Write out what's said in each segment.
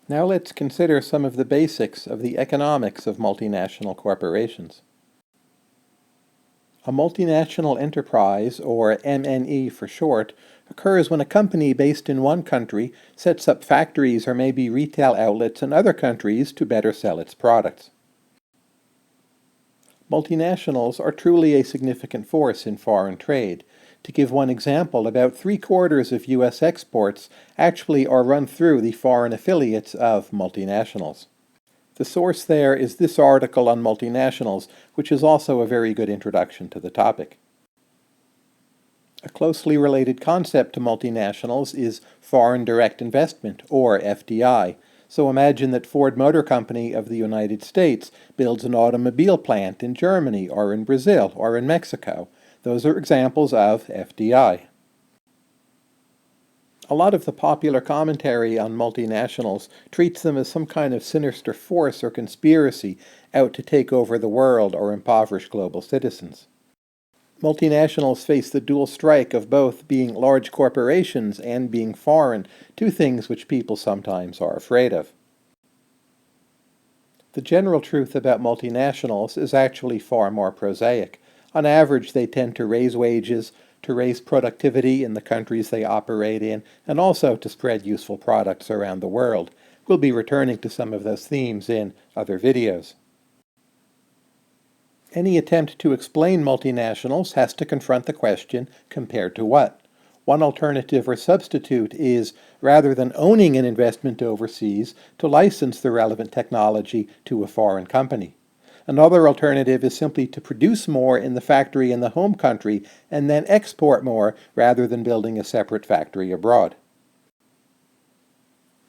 Now let's consider some of the basics of the economics of multinational corporations. A multinational enterprise, or MNE for short, occurs when a company based in one country sets up factories or maybe retail outlets in other countries to better sell its products. Multinationals are truly a significant force in foreign trade. To give one example, about 3/4 of U.S. exports actually are run through the foreign affiliates of multinationals. The source there is this article on multinationals, which is also a very good introduction to the topic. A closely related concept to multinationals is foreign direct investment, or FDI. So imagine that Ford Motor Company of the United States builds an automobile plant in Germany, or in Brazil, or in Mexico. Those are examples of FDI. A lot of the popular commentary on multinationals treats them as some kind of sinister force or conspiracy out to take over the world or impoverish global citizens. Multinationals face the dual strike of both being large corporations and being foreign, two things which people sometimes are afraid of. The general truth about multinationals is actually far more prosaic. On average, they tend to raise wages, to raise productivity in the countries they operate in, and also to spread useful products around the world. We'll be returning to some of those themes in other videos. Any attempt to explain multinationals has to confront the question, compared to what? One alternative or substitute is, rather than owning an investment overseas, to license the relevant technology to a foreign company. Another alternative is simply to produce more in the factory in the home country and then export more rather than building a separate factory abroad.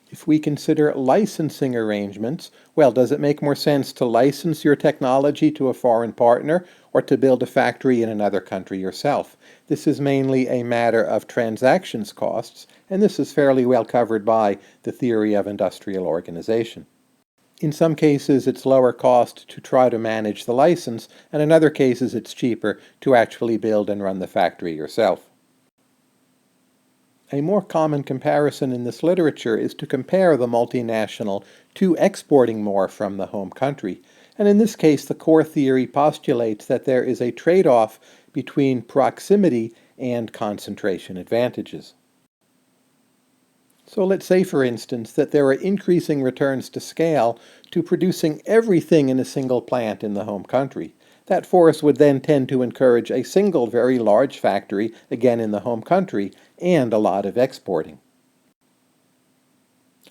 If we consider licensing arrangements, well, does it make more sense to license your technology to a foreign partner or to build a factory in another country yourself? This is mainly a matter of transactions costs, and this is fairly well covered by the theory of industrial organization. In some cases, it's lower cost to try to manage the license, and in other cases, it's cheaper to actually build and run the factory yourself. A more common comparison in this literature is to compare the multinational to exporting more from the home country, and in this case, the core theory postulates that there is a trade-off between proximity and concentration advantages. So let's say, for instance, that there are increasing returns to scale to producing everything in a single plant in the home country. That force would then tend to encourage a single very large factory, again in the home country, and a lot of exporting.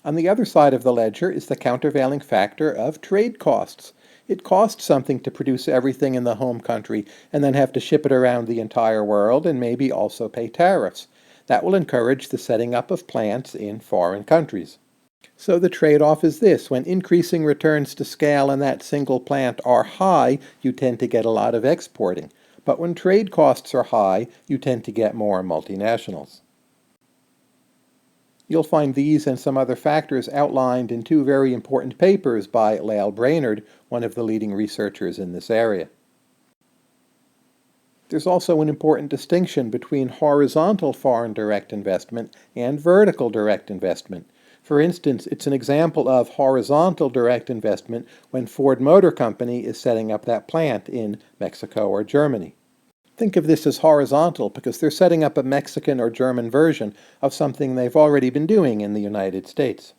On the other side of the ledger is the countervailing factor of trade costs. It costs something to produce everything in the home country and then have to ship it around the entire world and maybe also pay tariffs. That will encourage the setting up of plants in foreign countries. So the trade-off is this: when increasing returns to scale in that single plant are high, you tend to get a lot of exporting. But when trade costs are high, you tend to get more multinationals. You'll find these and some other factors outlined in two very important papers by Lael Brainerd, one of the leading researchers in this area. There's also an important distinction between horizontal foreign direct investment and vertical direct investment. For instance, it's an example of horizontal direct investment when Ford Motor Company is setting up that plant in Mexico or Germany. Think of this as horizontal because they're setting up a Mexican or German version of something they've already been doing in the United States.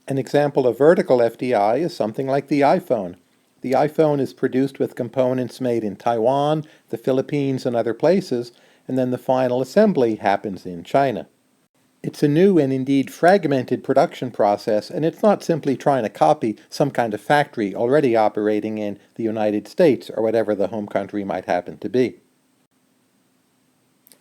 An example of vertical FDI is something like the iPhone. The iPhone is produced with components made in Taiwan, the Philippines, and other places, and then the final assembly happens in China. It's a new and indeed fragmented production process, and it's not simply trying to copy some kind of factory already operating in the United States or whatever the home country might happen to be.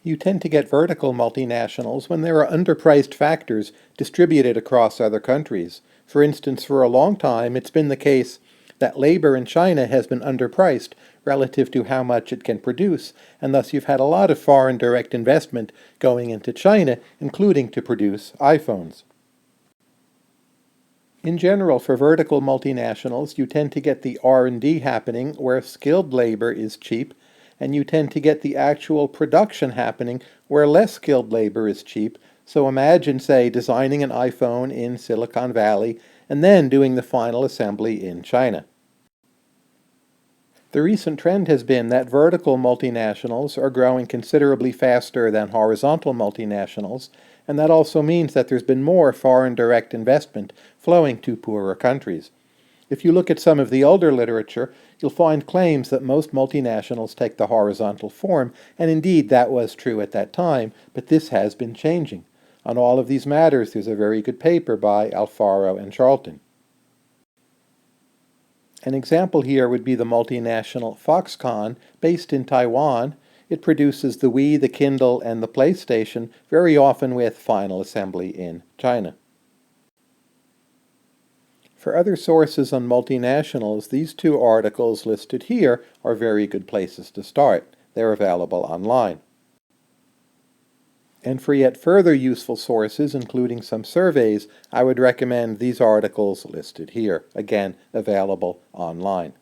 You tend to get vertical multinationals when there are underpriced factors distributed across other countries. For instance, for a long time, it's been the case that labor in China has been underpriced relative to how much it can produce, and thus you've had a lot of foreign direct investment going into China, including to produce iPhones. In general, for vertical multinationals, you tend to get the R&D happening where skilled labor is cheap, and you tend to get the actual production happening where less skilled labor is cheap, So imagine, say, designing an iPhone in Silicon Valley and then doing the final assembly in China. The recent trend has been that vertical multinationals are growing considerably faster than horizontal multinationals, and that also means that there's been more foreign direct investment flowing to poorer countries. If you look at some of the older literature, you'll find claims that most multinationals take the horizontal form, and indeed that was true at that time, but this has been changing. On all of these matters, there's a very good paper by Alfaro and Charlton. An example here would be the multinational Foxconn, based in Taiwan. It produces the Wii, the Kindle, and the PlayStation, very often with final assembly in China. For other sources on multinationals, these two articles listed here are very good places to start. They're available online. And for yet further useful sources, including some surveys, I would recommend these articles listed here, again available online.